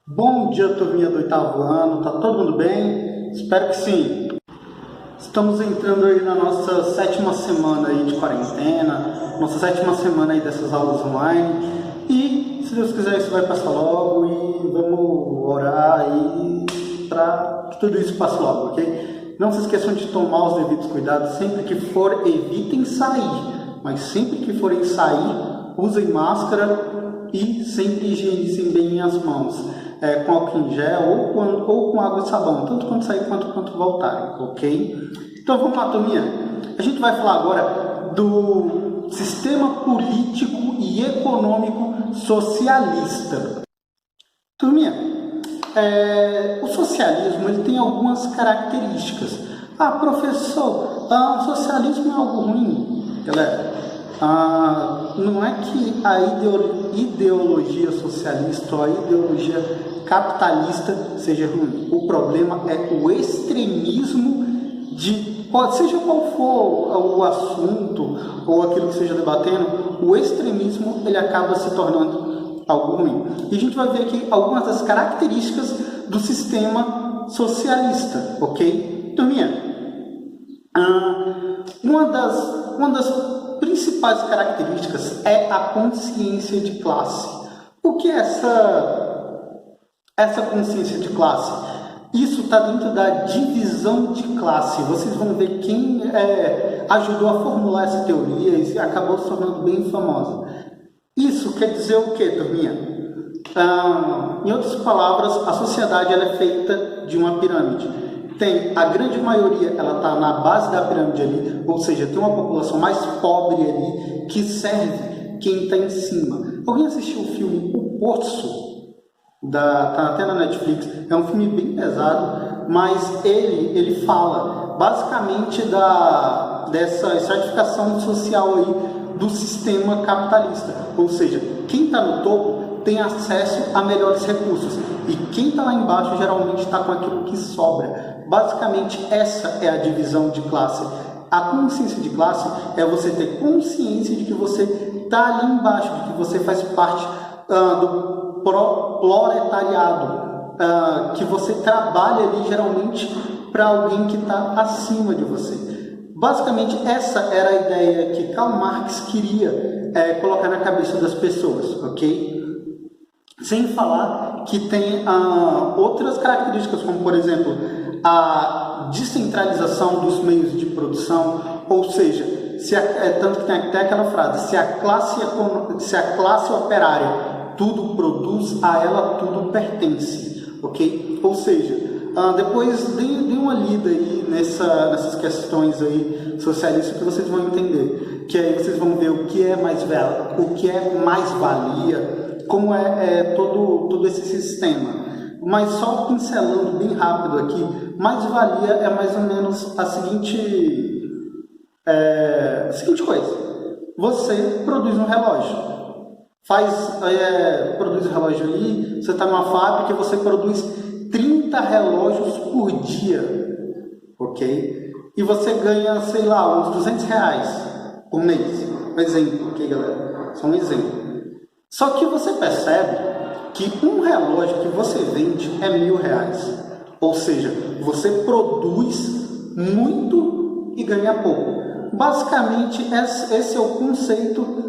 Bom dia, turminha do oitavo ano, tá todo mundo bem? Espero que sim. Estamos entrando aí na nossa sétima semana aí de quarentena, nossa sétima semana aí dessas aulas online e, se Deus quiser, isso vai passar logo e vamos orar aí para que tudo isso passe logo, ok? Não se esqueçam de tomar os devidos cuidados, sempre que for, evitem sair, mas sempre que forem sair, usem máscara e sempre higienizem bem as mãos. Com álcool em gel ou com água e sabão, tanto quanto sair quanto voltarem, ok? Então vamos lá, turminha. A gente vai falar agora do sistema político e econômico socialista. Turminha, o socialismo ele tem algumas características. Professor, o socialismo é algo ruim? Galera, não é que a ideologia socialista ou a ideologia capitalista seja ruim. O problema é o extremismo seja qual for o assunto ou aquilo que seja debatendo, o extremismo ele acaba se tornando algo ruim. E a gente vai ver aqui algumas das características do sistema socialista, ok? Turminha, uma das principais características é a consciência de classe. O que é essa consciência de classe? Isso está dentro da divisão de classe. Vocês vão ver quem ajudou a formular essa teoria e acabou se tornando bem famosa. Isso quer dizer o quê, turminha? Em outras palavras, a sociedade ela é feita de uma pirâmide. Tem a grande maioria, ela está na base da pirâmide ali, ou seja, tem uma população mais pobre ali que serve quem está em cima. Alguém assistiu o filme O Poço? Tá até na Netflix. É um filme bem pesado, mas ele fala basicamente dessa estratificação social aí do sistema capitalista. Ou seja, quem está no topo tem acesso a melhores recursos e quem está lá embaixo geralmente está com aquilo que sobra. Basicamente essa é a divisão de classe. A consciência de classe é você ter consciência de que você está ali embaixo, de que você faz parte do proletariado, que você trabalha ali geralmente para alguém que está acima de você. Basicamente essa era a ideia que Karl Marx queria colocar na cabeça das pessoas, ok? Sem falar que tem outras características, como por exemplo a descentralização dos meios de produção, ou seja, tanto que tem até aquela frase, se a classe operária tudo produz, a ela tudo pertence, ok? Ou seja, depois dê uma lida aí nessas questões aí socialistas que vocês vão entender, que aí vocês vão ver o que é mais-valia, como é todo esse sistema. Mas só pincelando bem rápido aqui, mais-valia é mais ou menos a seguinte coisa. Você produz um relógio. Produz um relógio ali, você está numa fábrica e você produz 30 relógios por dia, ok? E você ganha, sei lá, uns R$200 por mês. Um exemplo, ok, galera? Só um exemplo. Só que você percebe que um relógio que você vende é R$1.000. Ou seja, você produz muito e ganha pouco. Basicamente, esse é o conceito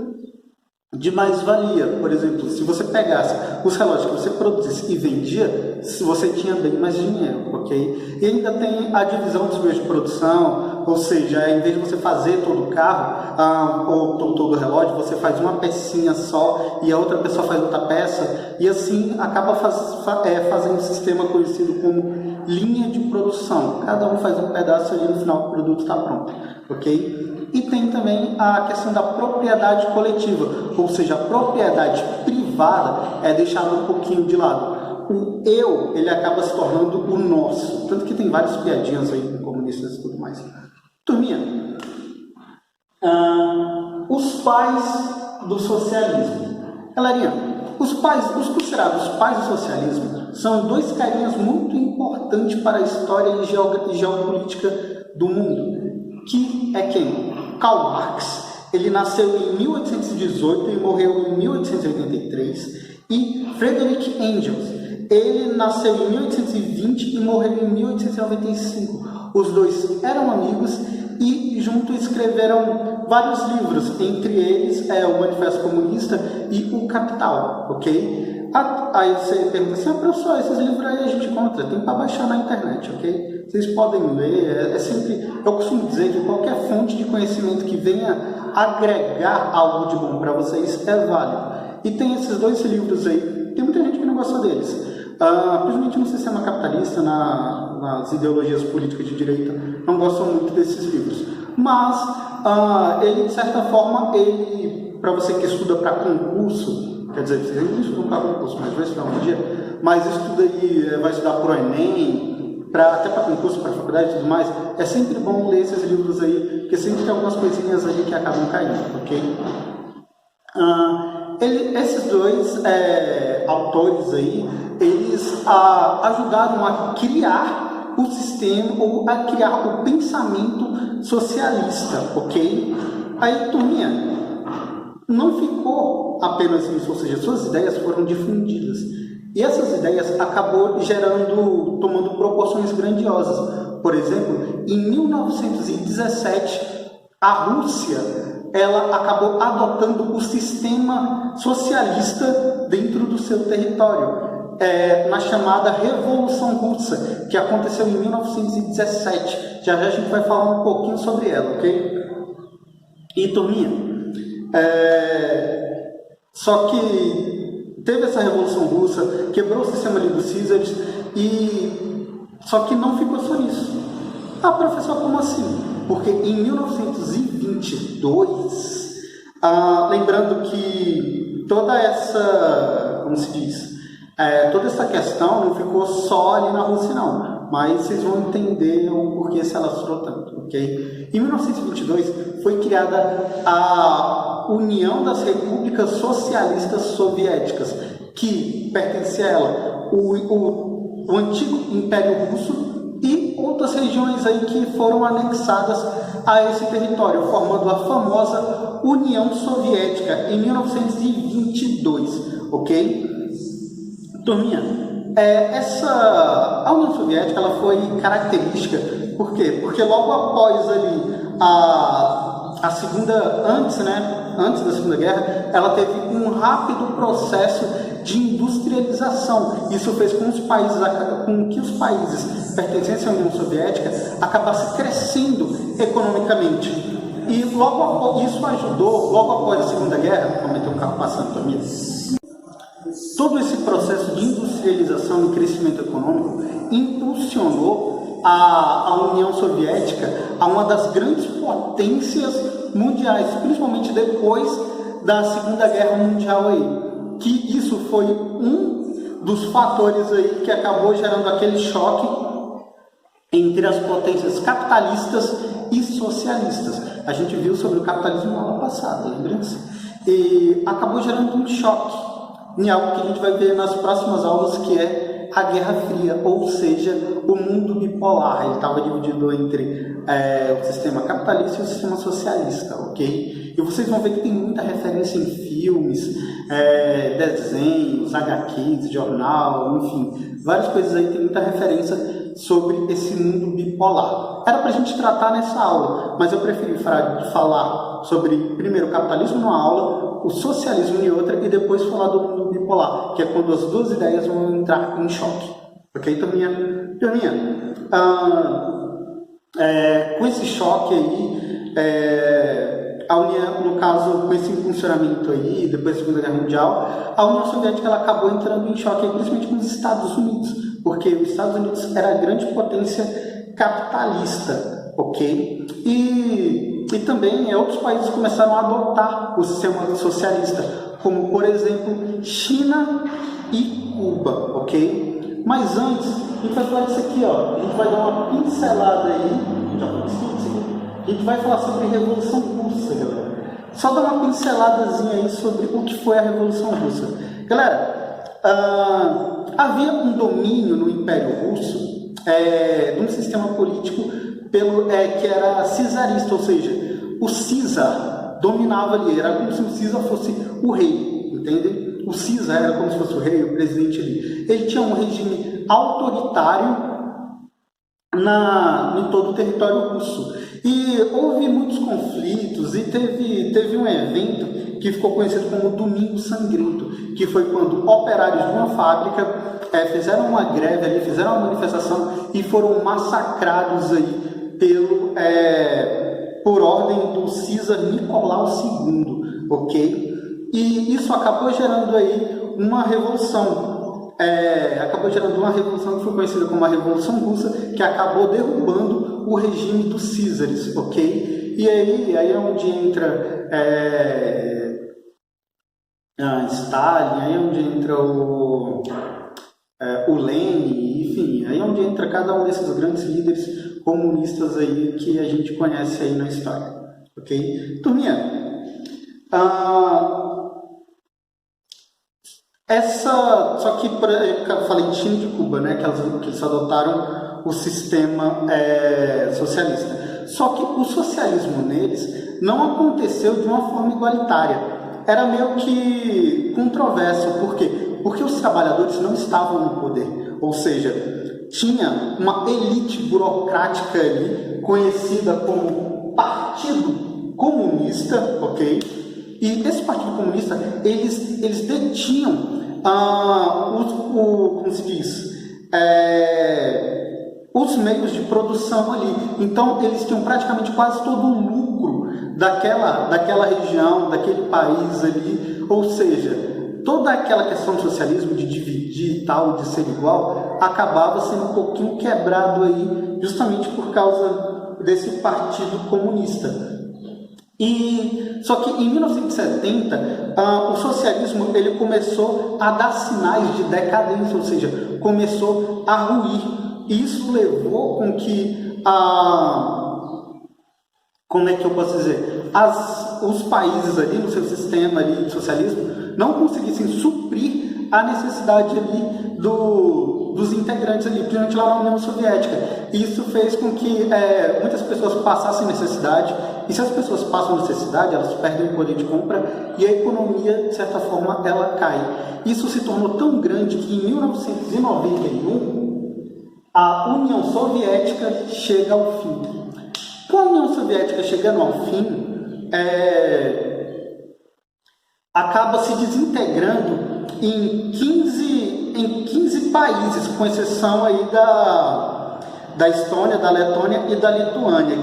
de mais-valia. Por exemplo, se você pegasse os relógios que você produzisse e vendia, você tinha bem mais dinheiro, ok? E ainda tem a divisão dos meios de produção, ou seja, em vez de você fazer todo o carro ou todo o relógio, você faz uma pecinha só e a outra pessoa faz outra peça, e assim acaba fazendo um sistema conhecido como linha de produção. Cada um faz um pedaço e no final o produto está pronto, ok? E tem também a questão da propriedade coletiva, ou seja, a propriedade privada é deixada um pouquinho de lado. O eu, ele acaba se tornando o nosso. Tanto que tem várias piadinhas aí com comunistas e tudo mais. Turminha, os pais do socialismo. Galerinha, os considerados pais do socialismo são dois carinhas muito importantes para a história e geopolítica do mundo. Que é quem? Karl Marx. Ele nasceu em 1818 e morreu em 1883. E Friedrich Engels. Ele nasceu em 1820 e morreu em 1895. Os dois eram amigos e juntos escreveram vários livros, entre eles o Manifesto Comunista e o Capital, ok? Aí você pergunta assim, professor, esses livros aí a gente encontra, tem para baixar na internet, ok? Vocês podem ler, eu costumo dizer que qualquer fonte de conhecimento que venha agregar algo de bom para vocês é válido. E tem esses dois livros aí, tem muita gente que não gosta deles, principalmente no sistema capitalista, nas ideologias políticas de direita, não gostam muito desses livros. Mas, ele, de certa forma, para você que estuda para concurso, quer dizer, vocês não estudam para concurso, mas vai estudar um dia, mas estuda aí, vai estudar para o Enem, até para concurso, para faculdade e tudo mais, é sempre bom ler esses livros aí, porque sempre tem algumas coisinhas aí que acabam caindo, ok? Esses dois autores aí, eles ajudaram a criar o sistema, ou a criar o pensamento socialista, ok? Aí, turminha, não ficou apenas isso, ou seja, suas ideias foram difundidas. E essas ideias acabou tomando proporções grandiosas. Por exemplo, em 1917, a Rússia, ela acabou adotando o sistema socialista dentro do seu território, na chamada Revolução Russa, que aconteceu em 1917. Já a gente vai falar um pouquinho sobre ela, ok? E, turminha, só que teve essa Revolução Russa, quebrou o sistema ali dos Césares, só que não ficou só nisso. Professor, como assim? Porque em 1922, lembrando que toda essa, como se diz, toda essa questão não ficou só ali na Rússia, não, mas vocês vão entender o porquê se alastrou tanto, ok? Em 1922 foi criada a União das Repúblicas Socialistas Soviéticas, que pertencia a ela o antigo Império Russo e outras regiões aí que foram anexadas a esse território, formando a famosa União Soviética em 1922, ok? Turminha, a União Soviética ela foi característica, por quê? Porque logo após ali antes da Segunda Guerra, ela teve um rápido processo de industrialização. Isso fez com que os países pertencentes à União Soviética acabassem crescendo economicamente. E isso ajudou, logo após a Segunda Guerra, como tem um carro passando também, todo esse processo de industrialização e crescimento econômico impulsionou a União Soviética a uma das grandes potências mundiais, principalmente depois da Segunda Guerra Mundial aí. Que isso foi um dos fatores aí que acabou gerando aquele choque entre as potências capitalistas e socialistas. A gente viu sobre o capitalismo na aula passada, lembra-se? E acabou gerando um choque em algo que a gente vai ver nas próximas aulas, que é a Guerra Fria, ou seja, o mundo bipolar. Ele estava dividido entre o sistema capitalista e o sistema socialista, ok? E vocês vão ver que tem muita referência em filmes, desenhos, HQs, jornal, enfim, várias coisas aí, tem muita referência sobre esse mundo bipolar. Era para a gente tratar nessa aula, mas eu preferi falar sobre, primeiro, o capitalismo numa aula, o socialismo em outra, e depois falar do mundo bipolar, que é quando as duas ideias vão entrar em choque. Ok? Então, com esse choque aí, a União, no caso, com esse funcionamento aí, depois da Segunda Guerra Mundial, a União Soviética ela acabou entrando em choque, principalmente com os Estados Unidos, porque os Estados Unidos era a grande potência capitalista, ok? E também outros países começaram a adotar o sistema socialista, como, por exemplo, China e Cuba, ok? Mas antes, a gente vai falar disso aqui, ó. A gente vai dar uma pincelada aí, a gente vai falar sobre a Revolução Russa, galera. Só dar uma pinceladazinha aí sobre o que foi a Revolução Russa. Galera, havia um domínio no Império Russo de um sistema político que era czarista, ou seja, o czar dominava ali, era como se o czar fosse o rei. entende? O Caesar era como se fosse o rei, o presidente ali. Ele tinha um regime autoritário em todo o território russo. E houve muitos conflitos e teve um evento que ficou conhecido como Domingo Sangrento, que foi quando operários de uma fábrica fizeram uma greve ali, fizeram uma manifestação e foram massacrados aí por ordem do César Nicolau II, ok? E isso acabou gerando aí uma revolução. Que foi conhecida como a Revolução Russa, que acabou derrubando o regime dos Césares, ok? E aí é onde entra Stalin, aí é onde entra o Lenin, enfim, aí é onde entra cada um desses grandes líderes comunistas aí que a gente conhece aí na história, ok? Turminha, só que eu falei de China e de Cuba, né, que eles adotaram o sistema socialista. Só que o socialismo neles não aconteceu de uma forma igualitária. Era meio que controverso. Por quê? Porque os trabalhadores não estavam no poder. Ou seja, tinha uma elite burocrática ali, conhecida como Partido Comunista, ok? E esse Partido Comunista, eles detinham como se diz, os meios de produção ali. Então, eles tinham praticamente quase todo o lucro daquela região, daquele país ali. Ou seja, toda aquela questão do socialismo, de dividir e tal, de ser igual, acabava sendo um pouquinho quebrado aí, justamente por causa desse Partido Comunista. Só que em 1970, o socialismo ele começou a dar sinais de decadência, ou seja, começou a ruir. E isso levou com que, como é que eu posso dizer, os países ali no seu sistema ali de socialismo não conseguissem suprir a necessidade ali dos integrantes ali, principalmente lá na União Soviética. Isso fez com que muitas pessoas passassem necessidade, e se as pessoas passam necessidade, elas perdem o poder de compra e a economia, de certa forma, ela cai. Isso se tornou tão grande que em 1991 a União Soviética chega ao fim. Com a União Soviética chegando ao fim, acaba se desintegrando em 15 países, com exceção aí da Estônia, da Letônia e da Lituânia,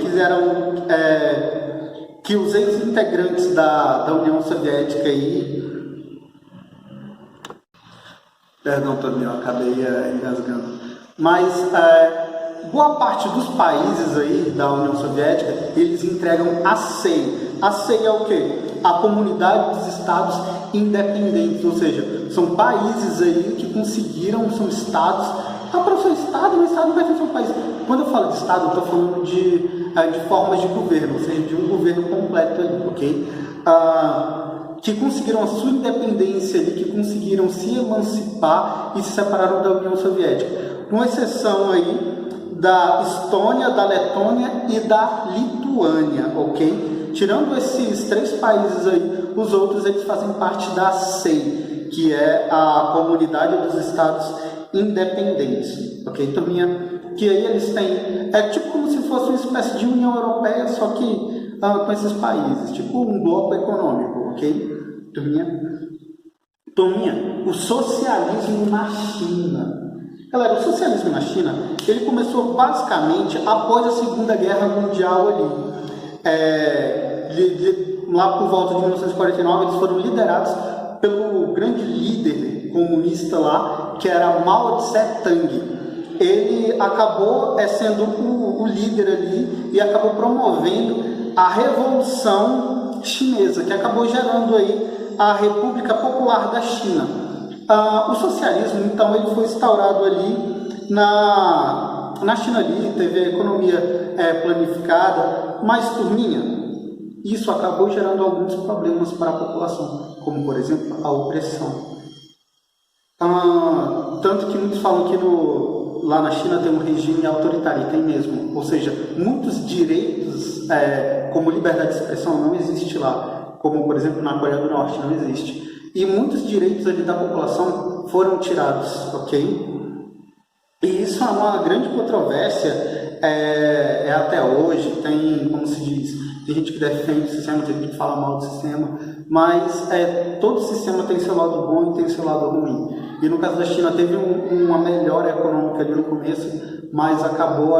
que os ex-integrantes da União Soviética aí... Perdão, também, eu acabei engasgando. Mas boa parte dos países aí da União Soviética, eles entregam a CEI. A CEI é o quê? A Comunidade dos Estados Independentes, ou seja, são países aí que conseguiram, são estados. Para o seu estado, o estado não vai ter seu país. Quando eu falo de estado, eu estou falando de formas de governo, ou seja, de um governo completo ali, ok? Que conseguiram a sua independência ali, que conseguiram se emancipar e se separaram da União Soviética. Com exceção aí da Estônia, da Letônia e da Lituânia, ok? Tirando esses 3 países aí, os outros eles fazem parte da CEI, que é a Comunidade dos Estados Independentes, ok? Turminha, que aí eles têm, tipo como se fosse uma espécie de União Europeia, só que com esses países, tipo um bloco econômico, ok? Turminha, o socialismo na China. Galera, o socialismo na China, ele começou basicamente após a Segunda Guerra Mundial ali. Lá por volta de 1949, eles foram liderados pelo grande líder comunista lá, que era Mao Tse-tung. Ele acabou sendo o líder ali e acabou promovendo a Revolução Chinesa, que acabou gerando aí a República Popular da China. O socialismo, então, ele foi instaurado ali na China ali, teve a economia planificada, mas, turminha, isso acabou gerando alguns problemas para a população, como, por exemplo, a opressão. Tanto que muitos falam que lá na China tem um regime autoritário, e tem mesmo. Ou seja, muitos direitos, como liberdade de expressão, não existe lá. Como, por exemplo, na Coreia do Norte, não existe. e muitos direitos ali da população foram tirados, ok? E isso é uma grande controvérsia até hoje. Tem, como se diz, tem gente que defende o sistema, tem gente que fala mal do sistema, mas todo sistema tem seu lado bom e tem seu lado ruim. E no caso da China teve uma melhora econômica ali no começo, mas acabou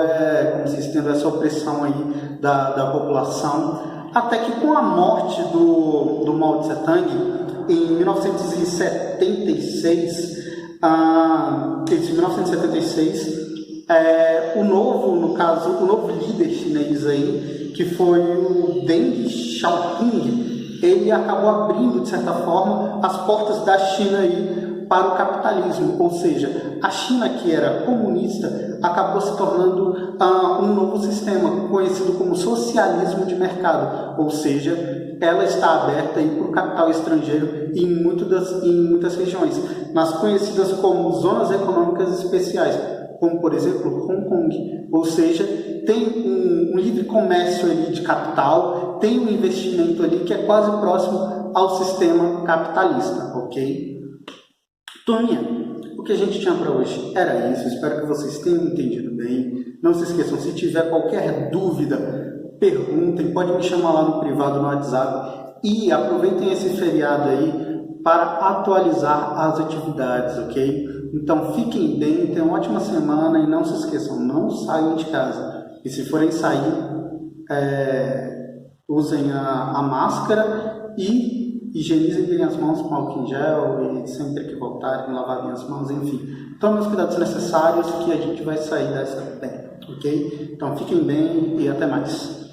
como se diz, tendo essa opressão aí da população, até que com a morte do Mao Tse Tung em 1976, o novo líder chinês aí, que foi o Deng Xiaoping, ele acabou abrindo, de certa forma, as portas da China aí para o capitalismo, ou seja, a China, que era comunista, acabou se tornando um novo sistema, conhecido como socialismo de mercado, ou seja, ela está aberta para o capital estrangeiro em muitas regiões, nas conhecidas como zonas econômicas especiais, como por exemplo Hong Kong, ou seja, tem um livre comércio ali de capital, tem um investimento ali que é quase próximo ao sistema capitalista, ok? Turminha, o que a gente tinha para hoje era isso. Espero que vocês tenham entendido bem. Não se esqueçam, se tiver qualquer dúvida, perguntem, pode me chamar lá no privado, no WhatsApp. E aproveitem esse feriado aí para atualizar as atividades, ok? Então fiquem bem, tenham uma ótima semana e não se esqueçam, não saiam de casa. E se forem sair, usem a máscara e higienizem bem as mãos com álcool em gel e sempre que voltarem, lavar bem as mãos, enfim. Tomem os cuidados necessários que a gente vai sair dessa bem, ok? Então fiquem bem e até mais.